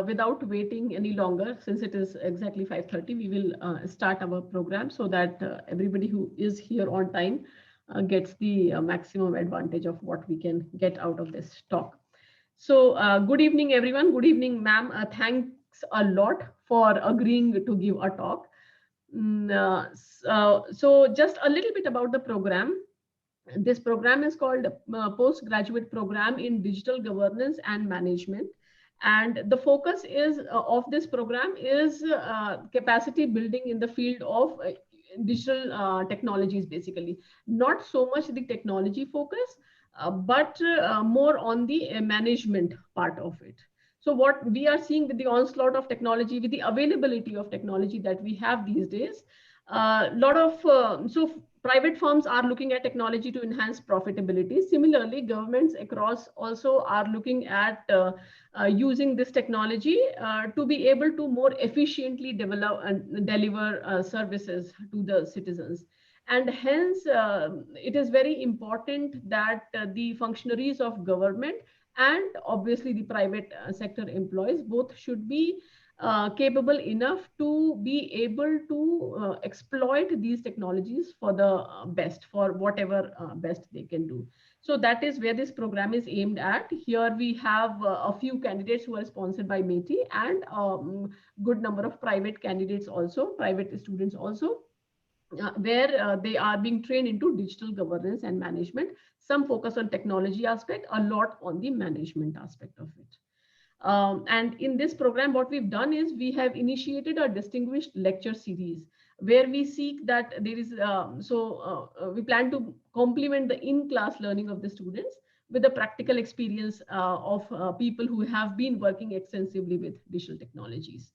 without waiting any longer, since it is exactly 5:30, we will start our program so that everybody who is here on time gets the maximum advantage of what we can get out of this talk. So good evening, everyone. Good evening, ma'am. Thanks a lot for agreeing to give a talk. So just a little bit about the program. This program is called Postgraduate Program in Digital Governance and Management. And the focus is of this program is capacity building in the field of digital technologies, basically. Not so much the technology focus, but more on the management part of it. So what we are seeing with the onslaught of technology, with the availability of technology that we have these days, a lot of private firms are looking at technology to enhance profitability. Similarly, governments across also are looking at using this technology to be able to more efficiently develop and deliver services to the citizens. And hence, it is very important that the functionaries of government and obviously the private sector employees both should be capable enough to be able to exploit these technologies for the best, for whatever best they can do. So that is where this program is aimed at. Here we have a few candidates who are sponsored by METI and good number of private candidates also, private students also, where they are being trained into digital governance and management. Some focus on technology aspect, a lot on the management aspect of it. And in this program, what we've done is we have initiated a distinguished lecture series where we seek that there is, we plan to complement the in-class learning of the students with the practical experience of people who have been working extensively with digital technologies.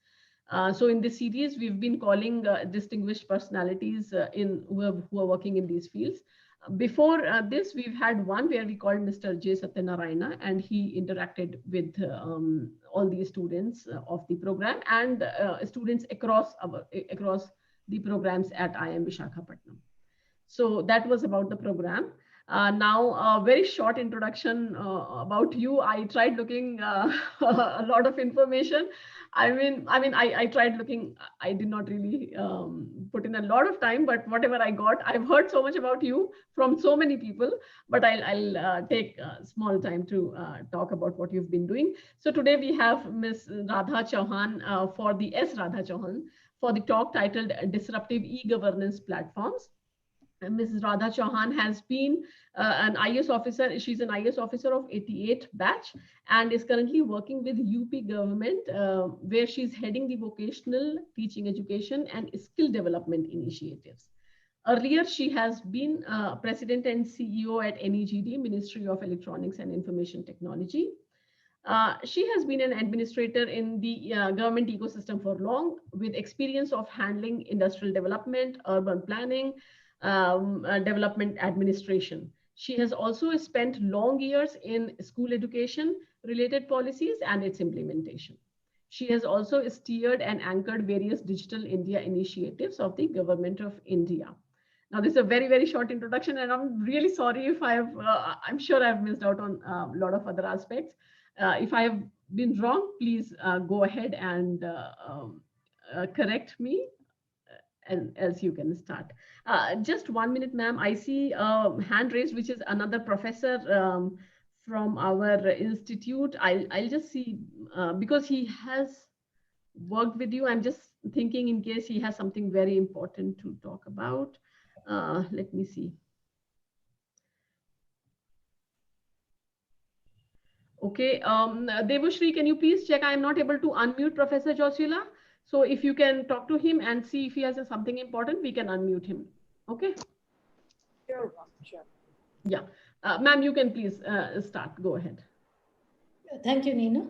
So in this series, we've been calling distinguished personalities who are working in these fields. Before this, we've had one where we called Mr. J. Satyanarayana, and he interacted with all the students of the program and students across the programs at IIM Visakhapatnam. So that was about the program. Now, a very short introduction about you. I tried looking a lot of information. I tried looking. I did not really put in a lot of time, but whatever I got, I've heard so much about you from so many people. But I'll take a small time to talk about what you've been doing. So today we have Ms. Radha Chauhan for the Radha Chauhan for the talk titled "Disruptive E-Governance Platforms." Mrs. Radha Chauhan has been an IS officer. She's an IS officer of 88 batch and is currently working with UP government, where she's heading the vocational teaching education and skill development initiatives. Earlier, she has been president and CEO at NEGD, Ministry of Electronics and Information Technology. She has been an administrator in the government ecosystem for long, with experience of handling industrial development, urban planning, development administration. She has also spent long years in school education related policies and its implementation. She has also steered and anchored various digital India initiatives of the government of India. Now, this is a very, very short introduction, and I'm really sorry if I'm sure I've missed out on a lot of other aspects. If I have been wrong, please go ahead and correct me, and else you can start. Just 1 minute, ma'am. I see a hand raised, which is another professor from our institute. I'll just see, because he has worked with you. I'm just thinking in case he has something very important to talk about. Let me see. Okay, Devushri, can you please check? I'm not able to unmute Professor Josula. So if you can talk to him and see if he has something important, we can unmute him. Okay. Sure, sure. Yeah, ma'am, you can please start. Go ahead. Thank you, Nina.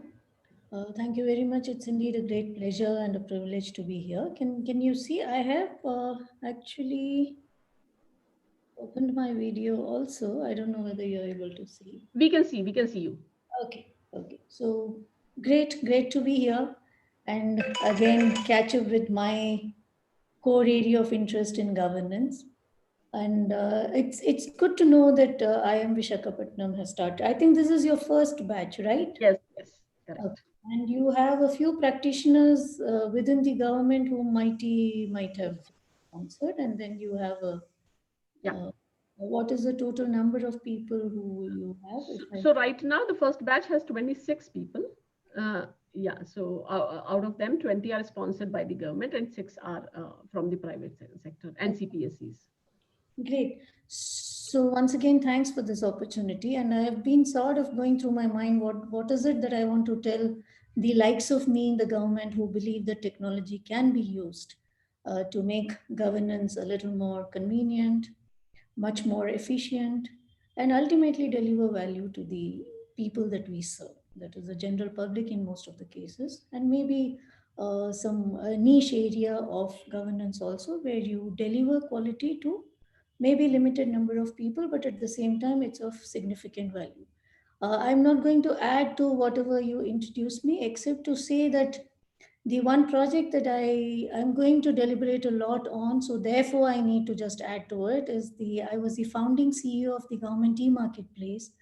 Thank you very much. It's indeed a great pleasure and a privilege to be here. Can you see? I have actually opened my video also. I don't know whether you're able to see. We can see you. Okay. So great to be here and again catch up with my core area of interest in governance. And it's good to know that IIM Visakhapatnam has started. I think this is your first batch, right? Yes, correct. Okay. And you have a few practitioners within the government who might have sponsored, and then you have a Yeah. what is the total number of people who you have? So right now, the first batch has 26 people. Yeah, so out of them, 20 are sponsored by the government and 6 are from the private sector and CPSCs. Great. So once again, thanks for this opportunity. And I have been sort of going through my mind, what is it that I want to tell the likes of me in the government who believe that technology can be used to make governance a little more convenient, much more efficient, and ultimately deliver value to the people that we serve. That is the general public in most of the cases, and maybe some niche area of governance also where you deliver quality to maybe limited number of people, but at the same time, it's of significant value. I'm not going to add to whatever you introduced me, except to say that the one project that I'm going to deliberate a lot on, so therefore I need to just add to it, is I was the founding CEO of the Government e-Marketplace,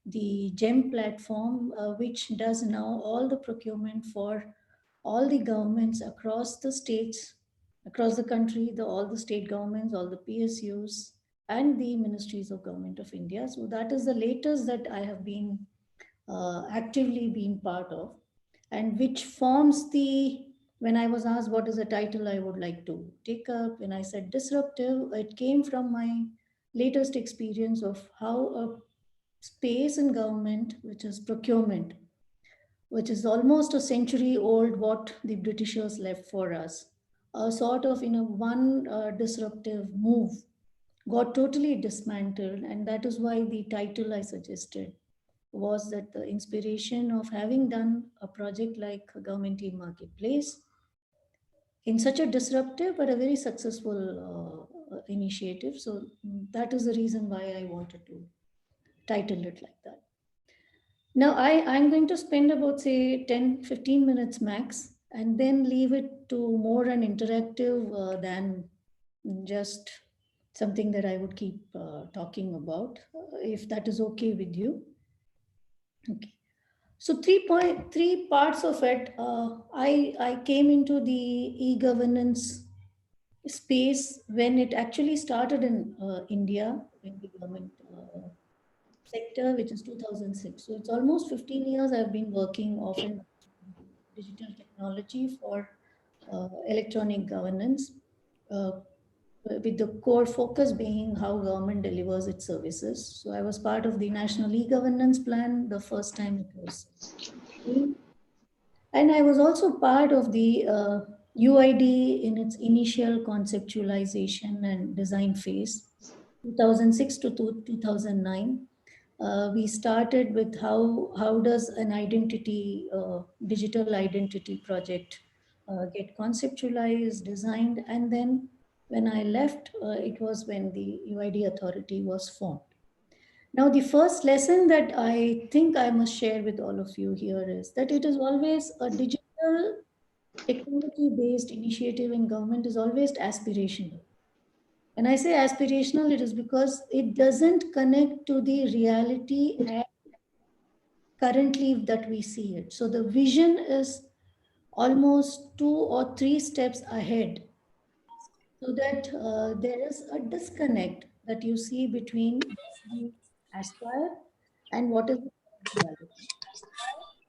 the GEM platform, which does now all the procurement for all the governments across the states, across the country, all the state governments, all the PSUs, and the ministries of Government of India. So that is the latest that I have been actively been part of, and which forms when I was asked what is the title I would like to take up, when I said disruptive, it came from my latest experience of how a space in government, which is procurement, which is almost a century old, what the Britishers left for us, a sort of in a one disruptive move, got totally dismantled. And that is why the title I suggested was that the inspiration of having done a project like Government e-Marketplace in such a disruptive but a very successful initiative. So that is the reason why I wanted to title it like that. Now I'm going to spend about say 10, 15 minutes max, and then leave it to more an interactive than just something that I would keep talking about, if that is okay with you. Okay. So 3 parts of it. I came into the e-governance space when it actually started in India, in the government sector, which is 2006. So it's almost 15 years I've been working often digital technology for electronic governance, uh, with the core focus being how government delivers its services. So I was part of the National E-Governance Plan the first time it was. And I was also part of the UID in its initial conceptualization and design phase, 2006 to 2009. We started with how does an identity, digital identity project get conceptualized, designed, and then when I left, it was when the UID authority was formed. Now, the first lesson that I think I must share with all of you here is that it is always a digital technology-based initiative in government is always aspirational. When I say aspirational, it is because it doesn't connect to the reality currently that we see it. So the vision is almost 2 or 3 steps ahead, so that there is a disconnect that you see between the aspire and what is the reality.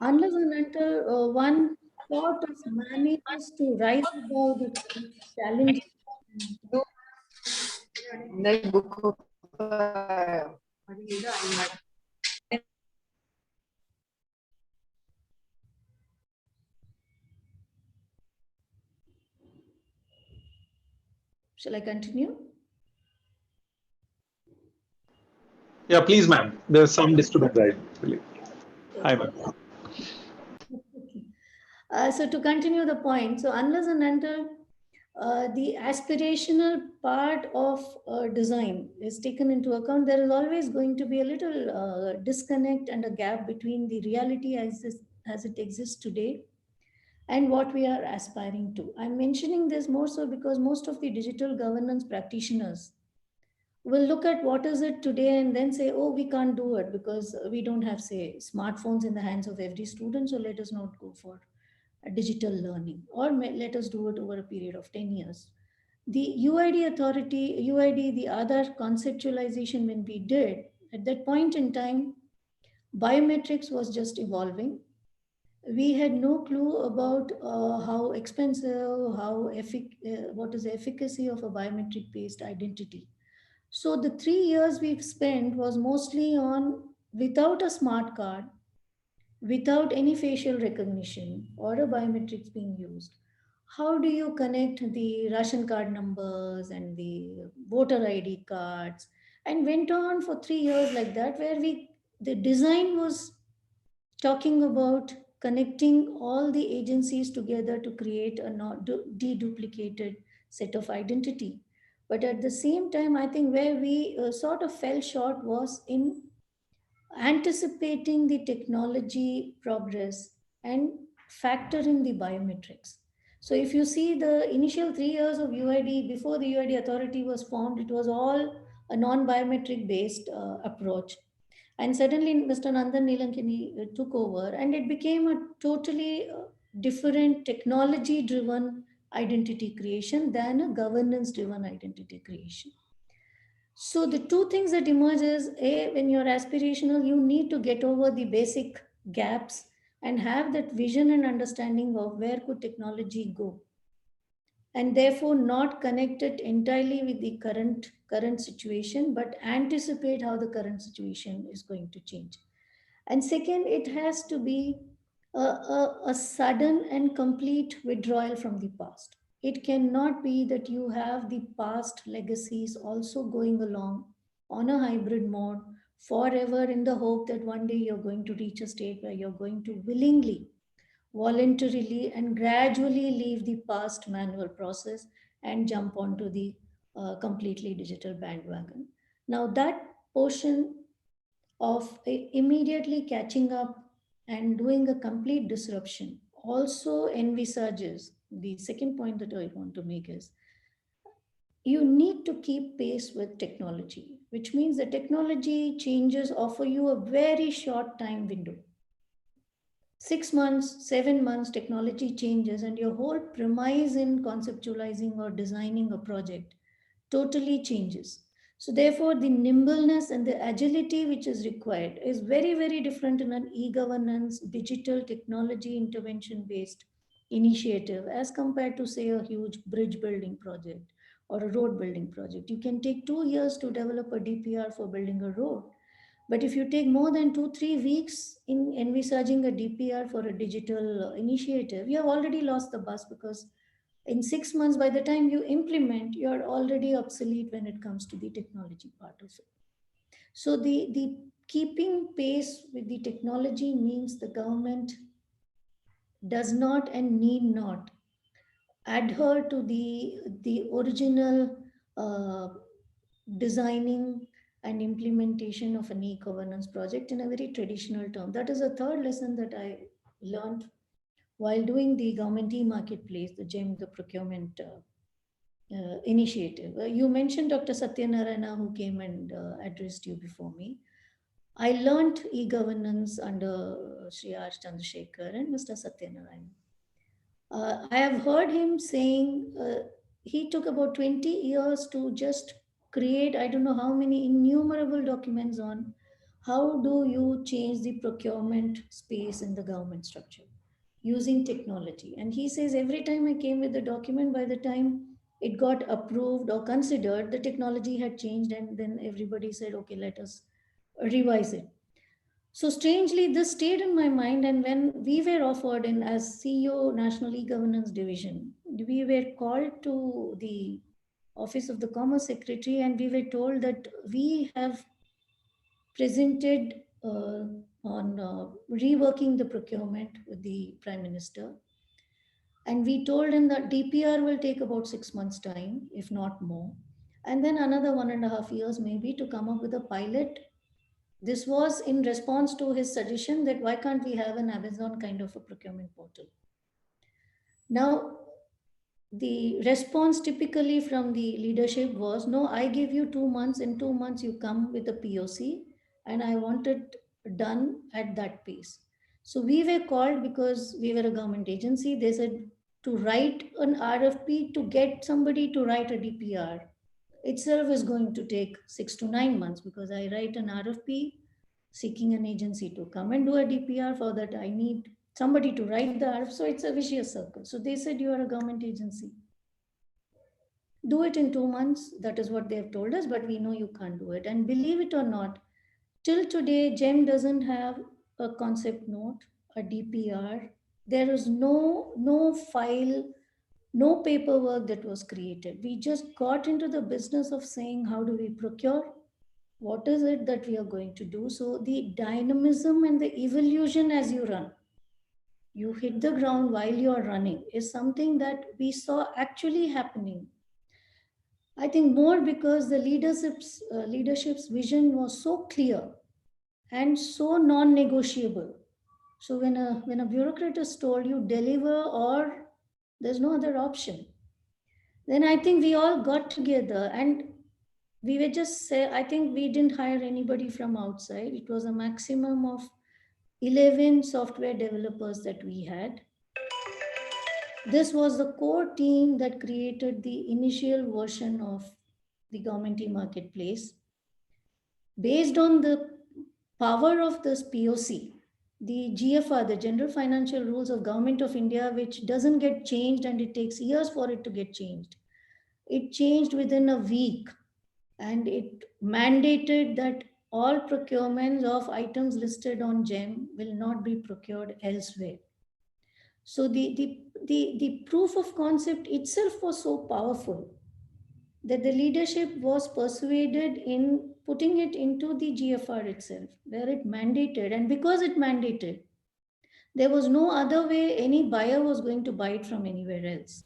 Unless and until one sort of manages to rise above the challenge. नहीं book Shall I continue? Yeah, please, ma'am. There's some disturbance, I believe. Hi, ma'am. So to continue the point, so unless and until the aspirational part of design is taken into account, there is always going to be a little disconnect and a gap between the reality as it exists today and what we are aspiring to. I'm mentioning this more so because most of the digital governance practitioners will look at what is it today and then say, oh, we can't do it because we don't have, say, smartphones in the hands of every student. So let us not go for a digital learning, or let us do it over a period of 10 years. The UID authority, UID, the other conceptualization when we did, at that point in time, biometrics was just evolving. We had no clue about how expensive, what is the efficacy of a biometric based identity. So the 3 years we've spent was mostly on, without a smart card, without any facial recognition or a biometrics being used. How do you connect the ration card numbers and the voter ID cards? And went on for 3 years like that, where the design was talking about connecting all the agencies together to create a not deduplicated set of identity. But at the same time, I think where we sort of fell short was in anticipating the technology progress and factor in the biometrics. So if you see the initial 3 years of UID, before the UID authority was formed, it was all a non-biometric based approach. And suddenly Mr. Nandan Nilankani took over, and it became a totally different technology driven identity creation than a governance driven identity creation. So the two things that emerge is, A, when you're aspirational, you need to get over the basic gaps and have that vision and understanding of where could technology go, and therefore not connect it entirely with the current situation, but anticipate how the current situation is going to change. And second, it has to be a sudden and complete withdrawal from the past. It cannot be that you have the past legacies also going along on a hybrid mode forever, in the hope that one day you're going to reach a state where you're going to willingly, voluntarily, and gradually leave the past manual process and jump onto the completely digital bandwagon. Now, that portion of immediately catching up and doing a complete disruption also envisages, the second point that I want to make is, you need to keep pace with technology, which means the technology changes offer you a very short time window. 6 months, 7 months, technology changes, and your whole premise in conceptualizing or designing a project totally changes. So, therefore, the nimbleness and the agility which is required is very, very different in an e governance, digital technology intervention based initiative as compared to, say, a huge bridge building project or a road building project. You can take 2 years to develop a DPR for building a road. But if you take more than 2, 3 weeks in envisaging a DPR for a digital initiative, you have already lost the bus, because in 6 months, by the time you implement, you're already obsolete when it comes to the technology part of it. So the keeping pace with the technology means the government does not and need not adhere to the original designing and implementation of an e-governance project in a very traditional term. That is a third lesson that I learned while doing the government e-marketplace, the GEM, the procurement initiative. You mentioned Dr. Satyanarayana, who came and addressed you before me. I learned e-governance under Sri R. Chandrasekhar and Mr. Satyanarayana. I have heard him saying he took about 20 years to just create, I don't know how many innumerable documents on how do you change the procurement space in the government structure using technology. And he says every time I came with the document, by the time it got approved or considered, the technology had changed, and then everybody said, okay, let us revise it. So strangely, this stayed in my mind. And when we were offered in as CEO National E-Governance Division, we were called to the Office of the Commerce Secretary, and we were told that we have presented on reworking the procurement with the Prime Minister. And we told him that DPR will take about 6 months' time, if not more. And then another 1.5 years maybe to come up with a pilot. This was in response to his suggestion that why can't we have an Amazon kind of a procurement portal? Now, the response typically from the leadership was, no, I give you 2 months. In 2 months, you come with a POC, and I want it done at that pace. So we were called because we were a government agency. They said to write an RFP to get somebody to write a DPR itself is going to take 6 to 9 months, because I write an RFP seeking an agency to come and do a DPR. For that, I need somebody to write the RFP. So it's a vicious circle. So they said, you are a government agency. Do it in 2 months. That is what they have told us, but we know you can't do it. And believe it or not, till today, GEM doesn't have a concept note, a DPR. There is no file, no paperwork that was created. We just got into the business of saying, how do we procure? What is it that we are going to do? So the dynamism and the evolution as you run, you hit the ground while you are running, is something that we saw actually happening. I think more because the leadership's vision was so clear and so non-negotiable. So when a bureaucrat is told you deliver or there's no other option, then I think we all got together and we were just say, I think we didn't hire anybody from outside. It was a maximum of 11 software developers that we had. This was the core team that created the initial version of the government e-marketplace. Based on the power of this POC, the GFR, the General Financial Rules of Government of India, which doesn't get changed and it takes years for it to get changed. It changed within a week, and it mandated that all procurements of items listed on GEM will not be procured elsewhere. So the proof of concept itself was so powerful that the leadership was persuaded in putting it into the GFR itself, where it mandated, and because it mandated, there was no other way any buyer was going to buy it from anywhere else.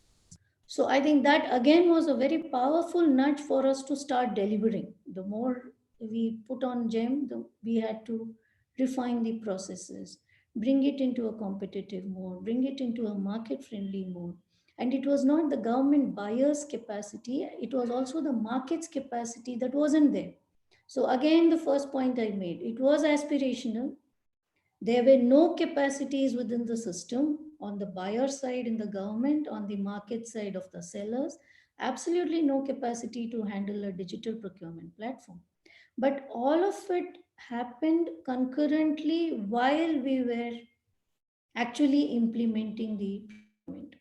So I think that again was a very powerful nudge for us to start delivering. The more we put on GEM, we had to refine the processes, bring it into a competitive mode, bring it into a market friendly mode. And it was not the government buyer's capacity, it was also the market's capacity that wasn't there. So again, the first point I made, it was aspirational. There were no capacities within the system on the buyer side in the government, on the market side of the sellers, absolutely no capacity to handle a digital procurement platform. But all of it happened concurrently while we were actually implementing the procurement.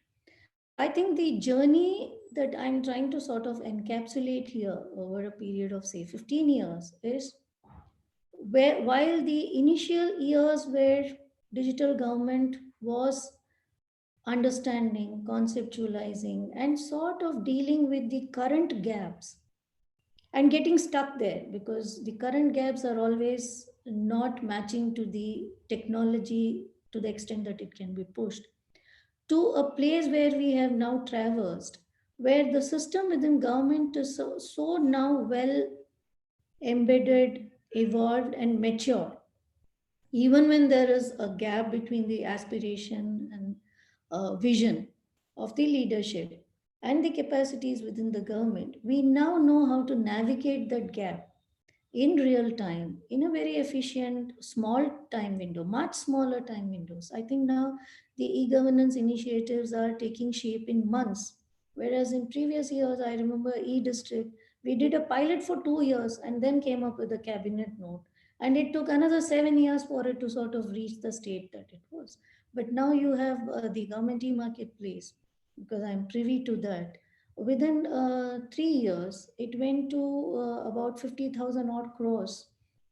I think the journey that I'm trying to sort of encapsulate here over a period of, say, 15 years is where, while the initial years where digital government was understanding, conceptualizing, and sort of dealing with the current gaps and getting stuck there, because the current gaps are always not matching to the technology to the extent that it can be pushed, to a place where we have now traversed, where the system within government is so now well embedded, evolved, and mature. Even when there is a gap between the aspiration and vision of the leadership and the capacities within the government, we now know how to navigate that gap in real time, in a very efficient, small time window, much smaller time windows. I think now the e-governance initiatives are taking shape in months, whereas in previous years, I remember e-district, we did a pilot for 2 years and then came up with a cabinet note. And it took another 7 years for it to sort of reach the state that it was. But now you have the government e-marketplace, because I'm privy to that. Within 3 years, it went to about 50,000 odd crores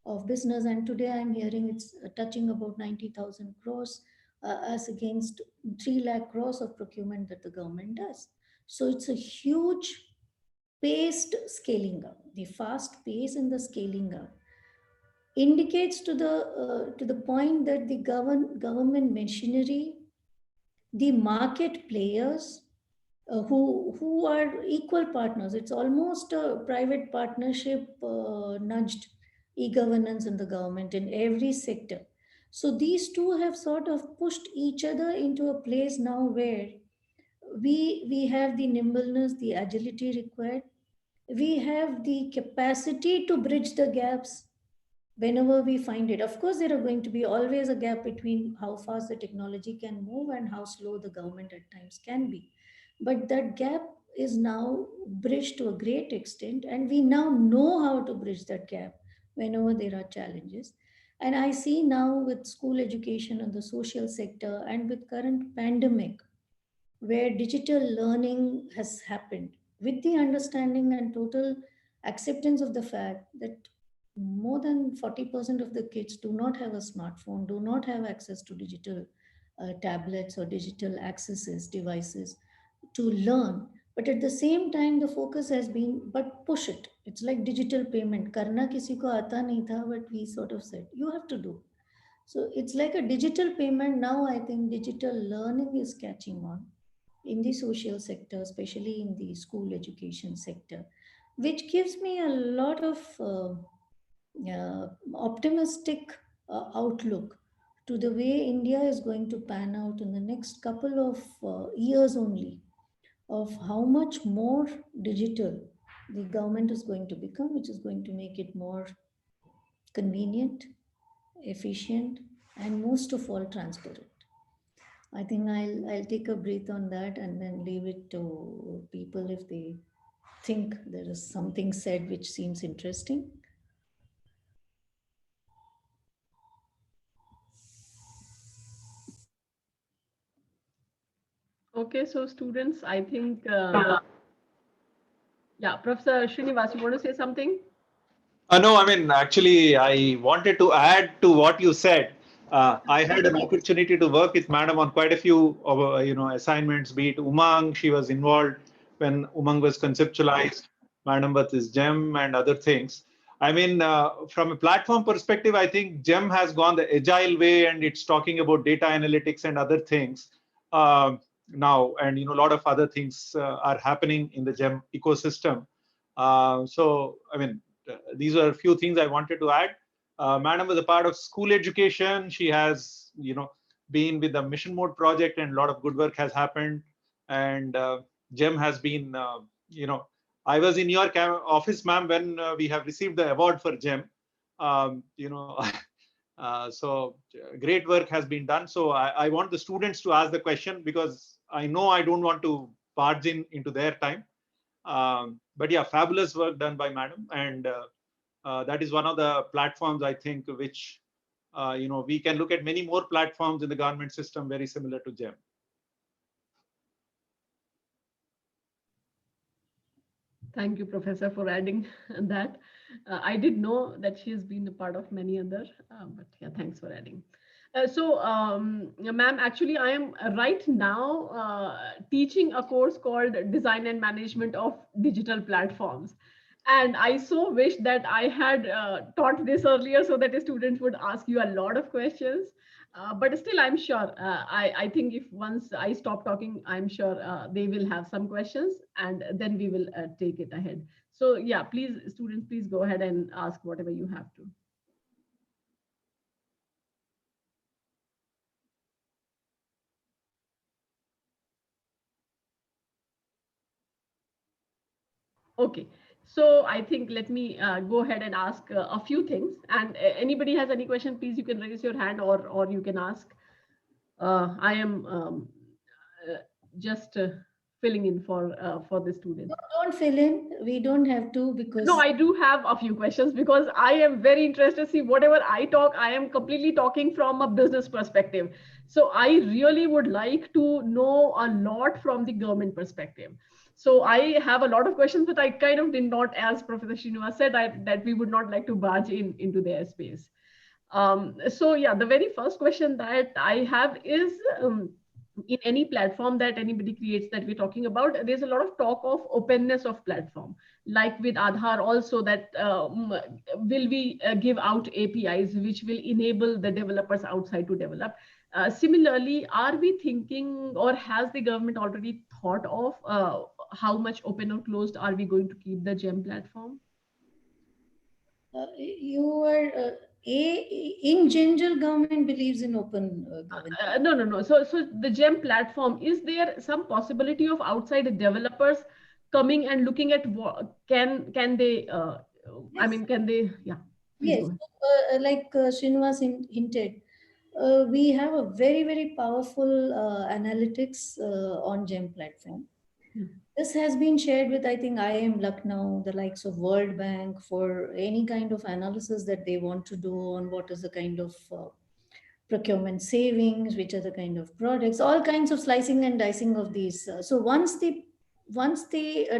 of business. And today I'm hearing it's touching about 90,000 crores as against 3 lakh crores of procurement that the government does. So it's a huge paced scaling up. The fast pace in the scaling up indicates to the point that the government machinery, the market players, who are equal partners. It's almost a private partnership nudged e-governance in the government in every sector. So these two have sort of pushed each other into a place now where we have the nimbleness, the agility required. We have the capacity to bridge the gaps whenever we find it. Of course, there are going to be always a gap between how fast the technology can move and how slow the government at times can be. But that gap is now bridged to a great extent, and we now know how to bridge that gap whenever there are challenges. And I see now with school education and the social sector and with current pandemic, where digital learning has happened with the understanding and total acceptance of the fact that more than 40% of the kids do not have a smartphone, do not have access to digital tablets or digital accesses devices to learn. But at the same time, the focus has been, but push it. It's like digital payment. Karna kisi ko aata nahi tha, but we sort of said, you have to do. So it's like a digital payment. Now I think digital learning is catching on in the social sector, especially in the school education sector, which gives me a lot of optimistic outlook to the way India is going to pan out in the next couple of years only, of how much more digital the government is going to become, which is going to make it more convenient, efficient, and most of all transparent. I think I'll take a breath on that and then leave it to people if they think there is something said which seems interesting. Okay, so students, I think, yeah, Professor Srinivas, you want to say something? No, I mean, actually, I wanted to add to what you said. I had an opportunity to work with Madam on quite a few, assignments. Be it Umang, she was involved when Umang was conceptualized. Madam with his GEM and other things. I mean, from a platform perspective, I think GEM has gone the agile way, and it's talking about data analytics and other things now. And a lot of other things are happening in the GEM ecosystem. So, I mean, these are a few things I wanted to add. Madam was a part of school education. She has, been with the Mission Mode project, and a lot of good work has happened. And GEM has been, I was in your office, ma'am, when we have received the award for GEM. So great work has been done. So I want the students to ask the question, because I know I don't want to barge into their time. But yeah, fabulous work done by Madam, and that is one of the platforms, I think, which we can look at many more platforms in the government system very similar to GEM. Thank you, Professor, for adding that. I did know that she has been a part of many other, but yeah, thanks for adding. Ma'am, actually, I am right now teaching a course called Design and Management of Digital Platforms. And I so wish that I had taught this earlier, so that the students would ask you a lot of questions. But still, I'm sure, I think if once I stop talking, I'm sure they will have some questions, and then we will take it ahead. So yeah, please, students, please go ahead and ask whatever you have to. Okay, so I think let me go ahead and ask a few things. And anybody has any question, please, you can raise your hand, or you can ask. I am just filling in for the students. Don't fill in. We don't have to, because No, I do have a few questions, because I am very interested. See, whatever I talk, I am completely talking from a business perspective. So I really would like to know a lot from the government perspective. So I have a lot of questions, but I kind of did not, as Professor Srinivas said, that we would not like to barge into their space. So yeah, the very first question that I have is, in any platform that anybody creates that we're talking about, there's a lot of talk of openness of platform, like with Aadhaar also, that will we give out APIs which will enable the developers outside to develop. Similarly, are we thinking, or has the government already thought of how much open or closed are we going to keep the GEM platform? you are In general, government believes in open governance. No. So the GEM platform, is there some possibility of outside developers coming and looking at what can they? I Yes. mean, can they? Yeah, please go Yes, ahead. like Srinivas hinted, we have a very, very powerful analytics on GEM platform. Yeah. This has been shared with, I think, IIM Lucknow, the likes of World Bank, for any kind of analysis that they want to do on what is the kind of procurement savings, which are the kind of products, all kinds of slicing and dicing of these. So once the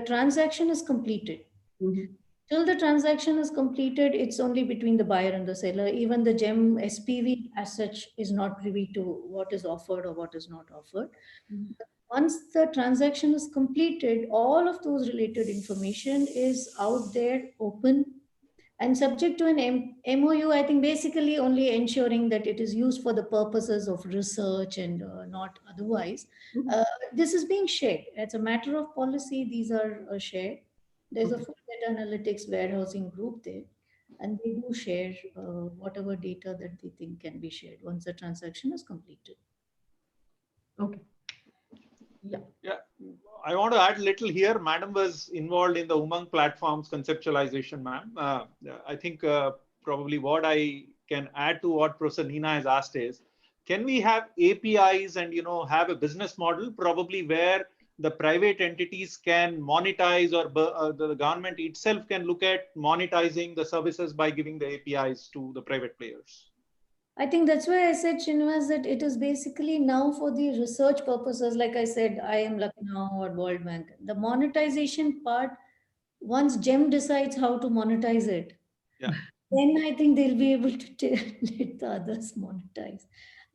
transaction is completed, Mhm. till the transaction is completed, it's only between the buyer and the seller. Even the GEM SPV as such is not privy to what is offered or what is not offered. Mhm. Once the transaction is completed, all of those related information is out there, open, and subject to an MOU. I think basically only ensuring that it is used for the purposes of research and not otherwise. Mhm. Uh, this is being shared. As a matter of policy, these are shared. There's a Okay. full data analytics warehousing group there, and they do share whatever data that they think can be shared once the transaction is completed. Okay. Yeah. Yeah, I want to add a little here. Madam was involved in the Umang platform's conceptualization, ma'am. I think probably what I can add to what Professor Neena has asked is, can we have APIs and have a business model probably where the private entities can monetize, or the government itself can look at monetizing the services by giving the APIs to the private players? I think that's why I said, Srinivas, that it is basically now for the research purposes. Like I said, I am Lucknow or World Bank. The monetization part, once GEM decides how to monetize it, Yeah. then I think they'll be able to let the others monetize.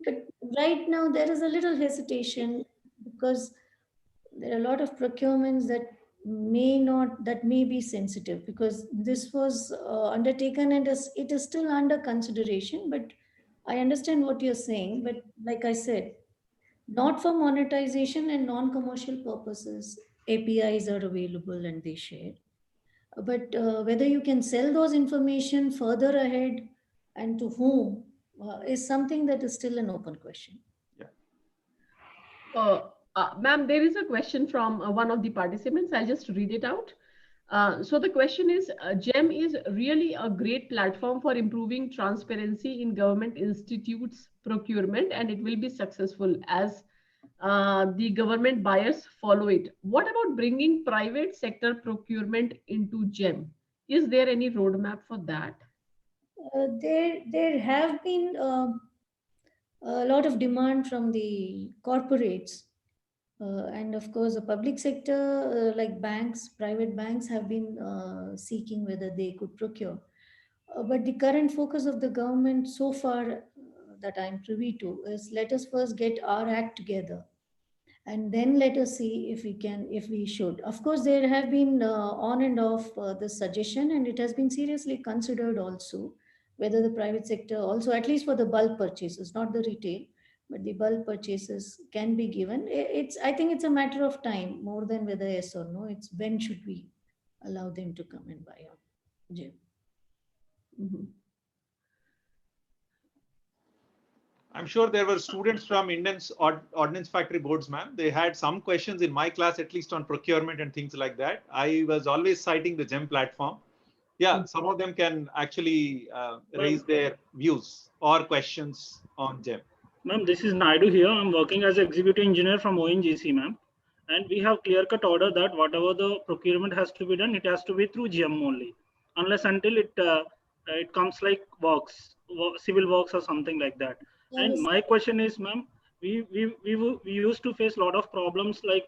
But right now, there is a little hesitation because there are a lot of procurements that may be sensitive, because this was undertaken and it is still under consideration. But I understand what you're saying. But like I said, not for monetization and non-commercial purposes, APIs are available and they share. But whether you can sell those information further ahead and to whom is something that is still an open question. Yeah. Ma'am, there is a question from one of the participants. I'll just read it out. So the question is, GEM is really a great platform for improving transparency in government institutes procurement, and it will be successful as the government buyers follow it. What about bringing private sector procurement into GEM? Is there any roadmap for that? There have been a lot of demand from the corporates. And of course, the public sector, like banks, private banks, have been seeking whether they could procure. But the current focus of the government so far that I'm privy to is, let us first get our act together, and then let us see if we should. Of course, there have been on and off the suggestion, and it has been seriously considered also, whether the private sector also, at least for the bulk purchases, not the retail, but the bulk purchases can be given. I think it's a matter of time more than whether yes or no. It's when should we allow them to come and buy on GEM. Mhm. I'm sure there were students from Indian's Ordnance Factory Boards, ma'am. They had some questions in my class, at least on procurement and things like that. I was always citing the GEM platform. Yeah, some of them can actually raise their views or questions on GEM. Ma'am, this is Naidu here. I'm working as an executive engineer from ONGC, ma'am. And we have clear-cut order that whatever the procurement has to be done, it has to be through GEM only, unless until it comes like civil works or something like that. And my question is, ma'am, we used to face a lot of problems, like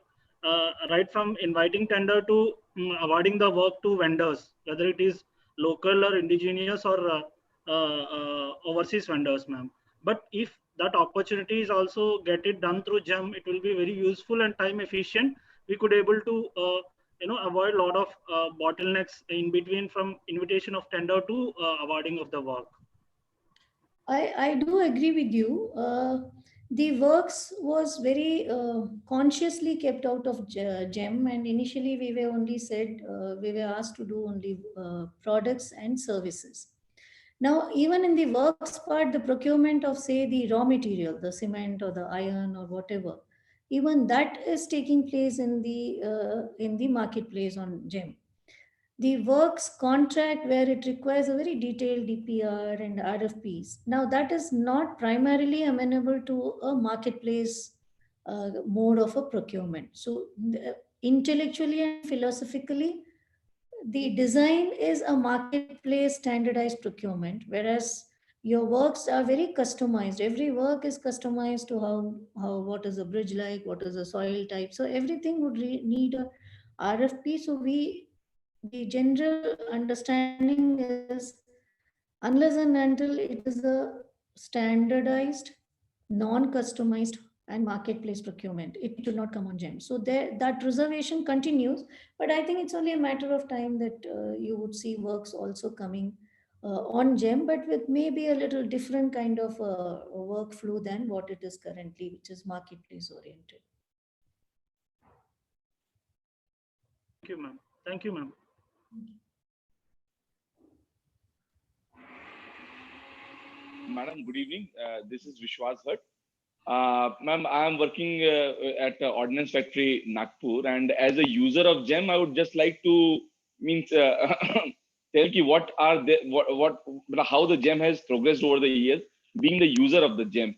right from inviting tender to awarding the work to vendors, whether it is local or indigenous or overseas vendors, ma'am. But if that opportunity is also get it done through GEM, it will be very useful and time efficient. We could able to avoid a lot of bottlenecks in between, from invitation of tender to awarding of the work. I do agree with you. The works was very consciously kept out of GEM, and initially we were only said we were asked to do only products and services. Now, even in the works part, the procurement of, say, the raw material, the cement or the iron or whatever, even that is taking place in the marketplace on GEM. The works contract where it requires a very detailed DPR and RFPs. Now, that is not primarily amenable to a marketplace mode of a procurement. So, intellectually and philosophically, the design is a marketplace standardized procurement, whereas your works are very customized. Every work is customized to how what is a bridge like, what is a soil type. So everything would need a RFP. So the general understanding is, unless and until it is a standardized, non-customized and marketplace procurement, it should not come on GEM. So that reservation continues, but I think it's only a matter of time that you would see works also coming on GEM, but with maybe a little different kind of workflow than what it is currently, which is marketplace oriented. Thank you, ma'am. Thank you, ma'am. Madam, good evening. This is Vishwas Bhatt. Ma'am, I am working at Ordnance Factory, Nagpur, and as a user of GEM, I would just like to tell you what are how the GEM has progressed over the years, being the user of the GEM.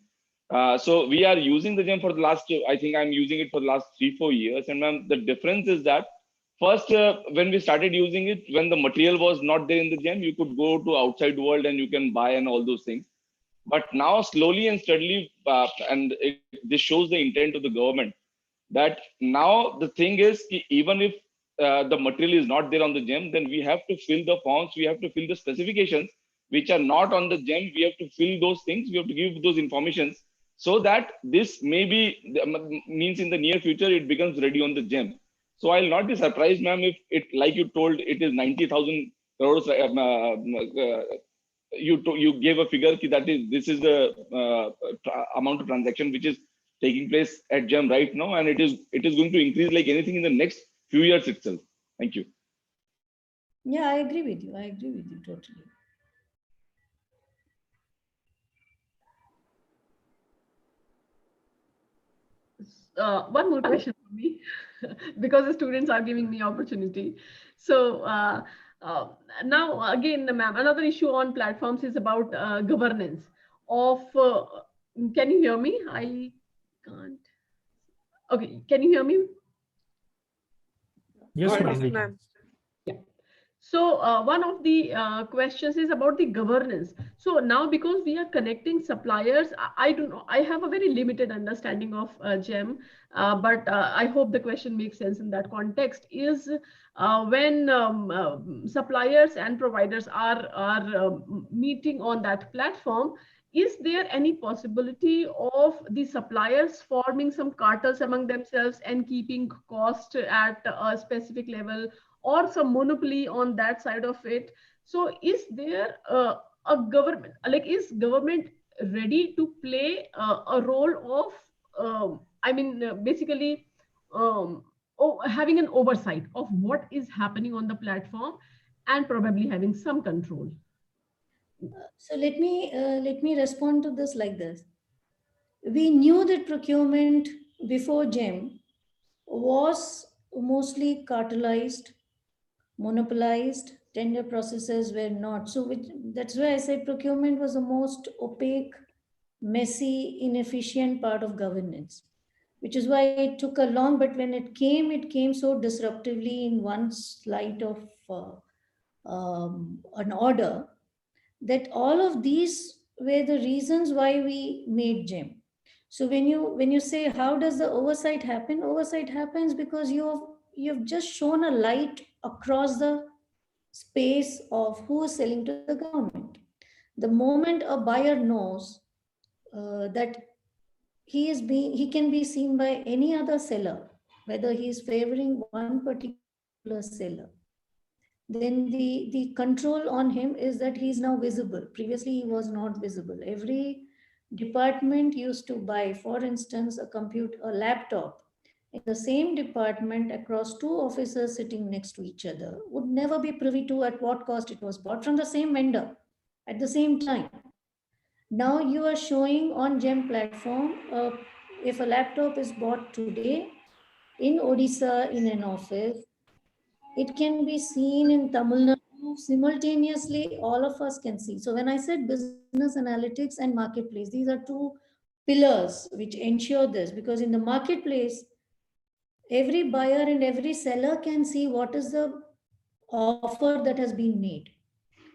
So we are using the GEM for the last, I think I'm using it for the last 3-4 years, and ma'am, the difference is that first, when we started using it, when the material was not there in the GEM, you could go to outside world and you can buy and all those things. But now, slowly and steadily, this shows the intent of the government that now the thing is, even if the material is not there on the GEM, then we have to fill the forms, we have to fill the specifications which are not on the GEM. We have to fill those things, we have to give those informations so that this maybe means in the near future it becomes ready on the GEM. So I'll not be surprised, ma'am, if it, like you told, it is 90,000 crores. You gave a figure that this is the amount of transaction which is taking place at GEM right now, and it is going to increase like anything in the next few years itself. Thank you. Yeah, I agree with you. I agree with you totally. One more question for me, because the students are giving me opportunity. So now again, ma'am, another issue on platforms is about governance of, can you hear me? I can't. Okay, can you hear me? Yes, Yes, ma'am. we can. ma'am. So one of the questions is about the governance. So now, because we are connecting suppliers, I don't know, I have a very limited understanding of GEM, but I hope the question makes sense in that context. Is when suppliers and providers are meeting on that platform, is there any possibility of the suppliers forming some cartels among themselves and keeping cost at a specific level, or some monopoly on that side of it? So is there a government, like, is government ready to play a role of, basically having an oversight of what is happening on the platform and probably having some control? So let me respond to this like this. We knew that procurement before GEM was mostly cartelized, monopolized, tender processes were not. So that's why I said procurement was the most opaque, messy, inefficient part of governance, which is why it took a long, but when it came so disruptively in one slight of an order, that all of these were the reasons why we made GEM. So when you say how does the oversight happen? Oversight happens because you've just shown a light across the space of who is selling to the government. The moment a buyer knows that he can be seen by any other seller, whether he is favoring one particular seller, then the control on him is that he is now visible. Previously, he was not visible. Every department used to buy, for instance, a laptop in the same department across two officers sitting next to each other, would never be privy to at what cost it was bought from the same vendor, at the same time. Now you are showing on GEM platform, if a laptop is bought today in Odisha in an office, it can be seen in Tamil Nadu simultaneously, all of us can see. So when I said business analytics and marketplace, these are two pillars which ensure this, because in the marketplace, every buyer and every seller can see what is the offer that has been made.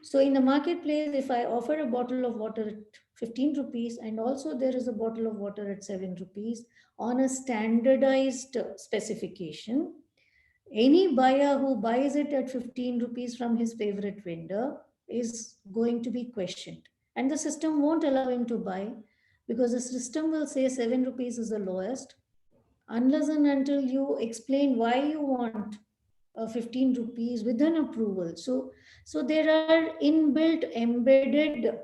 So in the marketplace, if I offer a bottle of water at 15 rupees, and also there is a bottle of water at 7 rupees on a standardized specification, any buyer who buys it at 15 rupees from his favorite vendor is going to be questioned. And the system won't allow him to buy, because the system will say 7 rupees is the lowest, unless and until you explain why you want 15 rupees with an approval. So there are inbuilt, embedded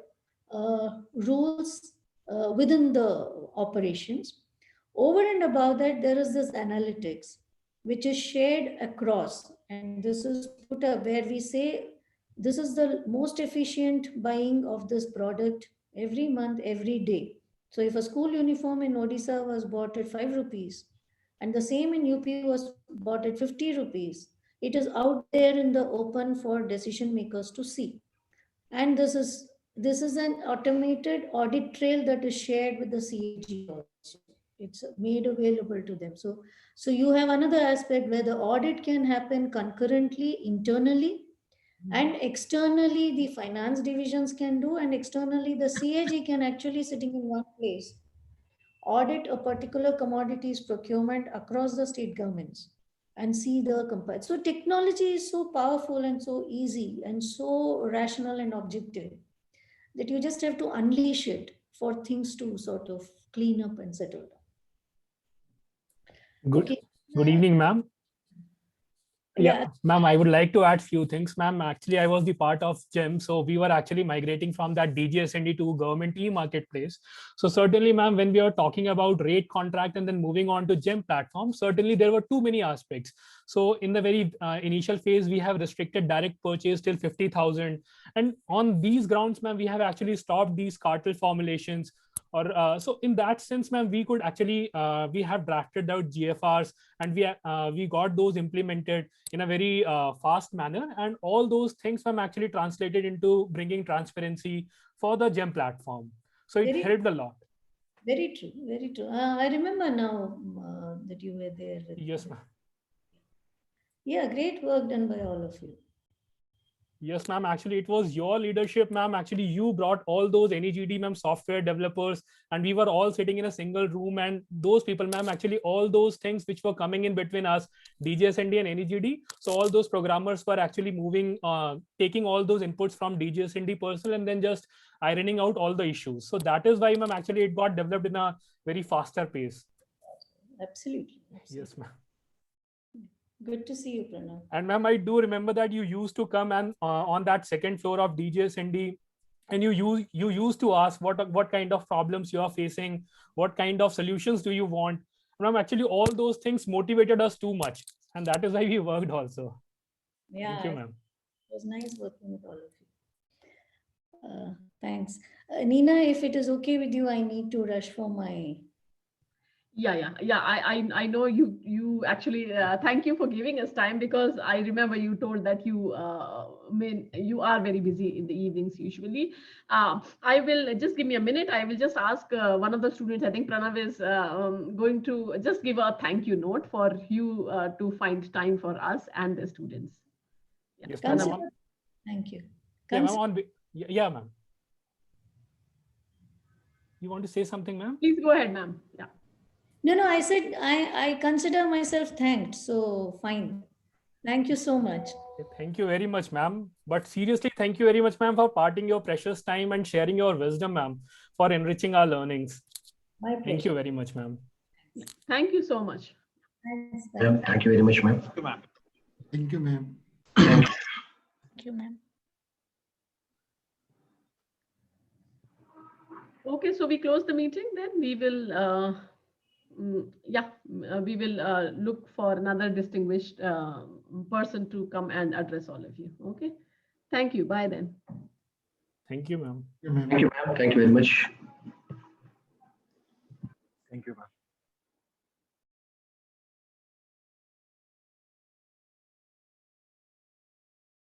rules within the operations. Over and above that, there is this analytics, which is shared across. And this is put up where we say, this is the most efficient buying of this product every month, every day. So if a school uniform in Odisha was bought at 5 rupees, and the same in UP was bought at 50 rupees, it is out there in the open for decision makers to see. And this is an automated audit trail that is shared with the CAG also. It's made available to them. So you have another aspect where the audit can happen concurrently internally, and externally the finance divisions can do, and externally the CAG can actually, sitting in one place, audit a particular commodities procurement across the state governments and see the compare. So technology is so powerful and so easy and so rational and objective that you just have to unleash it for things to sort of clean up and settle down. Good evening, ma'am. Yeah, ma'am, I would like to add few things, ma'am. Actually, I was the part of GEM. So we were actually migrating from that DGSND to government e-marketplace. So certainly, ma'am, when we are talking about rate contract and then moving on to GEM platform, certainly there were too many aspects. So in the very initial phase, we have restricted direct purchase till 50,000. And on these grounds, ma'am, we have actually stopped these cartel formulations. Or so in that sense, ma'am, we could actually, we have drafted out GFRs, and we got those implemented in a very fast manner. And all those things, ma'am, actually translated into bringing transparency for the GEM platform. So it helped a lot. Very true, very true. I remember now that you were there. Yes, ma'am. Yeah, great work done by all of you. Yes, ma'am. Actually, it was your leadership, ma'am. Actually, you brought all those NEGD, ma'am, software developers, and we were all sitting in a single room. And those people, ma'am, actually all those things which were coming in between us, DGSND and NEGD. So all those programmers were actually moving, taking all those inputs from DGSND person and then just ironing out all the issues. So that is why, ma'am, actually it got developed in a very faster pace. Absolutely. Yes, ma'am. Good to see you, Pranav. And ma'am, I do remember that you used to come and on that second floor of DGSND, and you used to ask what kind of problems you are facing, what kind of solutions do you want. Ma'am, actually all those things motivated us too much, and that is why we worked also. Yeah, thank you, ma'am. It was nice working with all of you. Thanks. Nina, if it is okay with you, I need to rush for my... Yeah. I know you actually, thank you for giving us time, because I remember you told that you are very busy in the evenings usually. I will just give me a minute. I will just ask one of the students, I think Pranav is going to just give a thank you note for you to find time for us and the students. Yeah, Yes, Consider, thank you. Yeah, ma'am. You want to say something, ma'am? Please go ahead, ma'am. Yeah. No, I said I consider myself thanked, so fine. Thank you so much. Thank you very much, ma'am. But seriously, thank you very much, ma'am, for parting your precious time and sharing your wisdom, ma'am, for enriching our learnings. My pleasure. Thank you very much, ma'am. Thank you so much. Thanks. Thank you very much, ma'am. Thank you, ma'am. Thank you, ma'am. Thank you, ma'am. Okay, so we close the meeting then. We will, we will look for another distinguished person to come and address all of you. Okay, thank you. Bye then. Thank you, ma'am. Thank you, ma'am. Thank you very much.